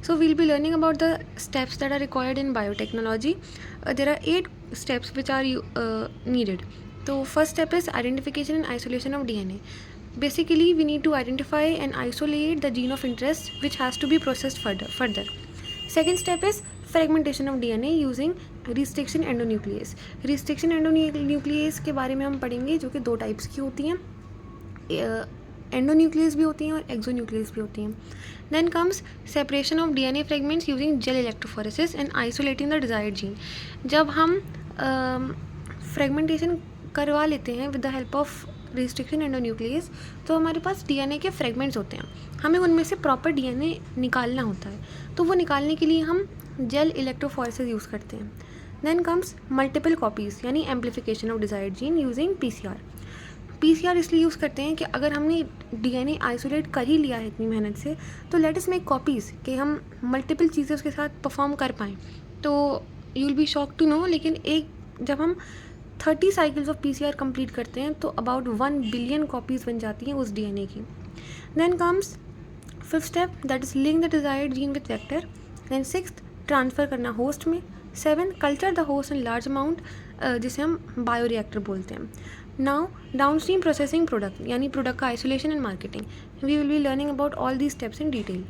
So we'll be learning about the steps that are required in biotechnology. There are 8 steps which are needed. So first step is identification and isolation of DNA. Basically, we need to identify and isolate the gene of interest which has to be processed further. Second step is fragmentation of DNA using restriction endonuclease. Restriction endonuclease के बारे में हम पढ़ेंगे, जो कि 2 types की होती हैं, एंडोन्यूक्लियस भी होती हैं और एक्सोन्यूक्लियस भी होती हैं. Then comes separation of DNA fragments using gel electrophoresis and isolating the desired gene. जब हम फ्रेगमेंटेशन करवा लेते हैं with the help of restriction endonuclease, तो हमारे पास डीएनए के फ्रेगमेंट्स होते हैं, हमें उनमें से प्रॉपर डीएनए निकालना होता है. तो वो निकालने के लिए हम जेल इलेक्ट्रोफोरेसिस यूज़ करते हैं. देन कम्स मल्टीपल कॉपीज़ यानी amplification of desired gene using PCR इसलिए यूज़ करते हैं कि अगर हमने डीएनए आइसोलेट कर ही लिया है इतनी मेहनत से, तो लेट अस मेक कॉपीज़ कि हम मल्टीपल चीज़ें उसके साथ परफॉर्म कर पाएँ. तो you will be shock to know, लेकिन जब हम 30 साइकिल्स ऑफ पीसीआर कंप्लीट करते हैं तो अबाउट 1 बिलियन कॉपीज़ बन जाती हैं उस डीएनए की. Then comes fifth step, that is link the desired gene with vector. Then sixth, transfer करना होस्ट में. 7 culture the host in large amount, जिसे हम बायोरिएक्टर बोलते हैं. नाउ डाउनस्ट्रीम प्रोसेसिंग प्रोडक्ट यानी प्रोडक्ट का isolation and marketing. We will be learning about all these steps in detail.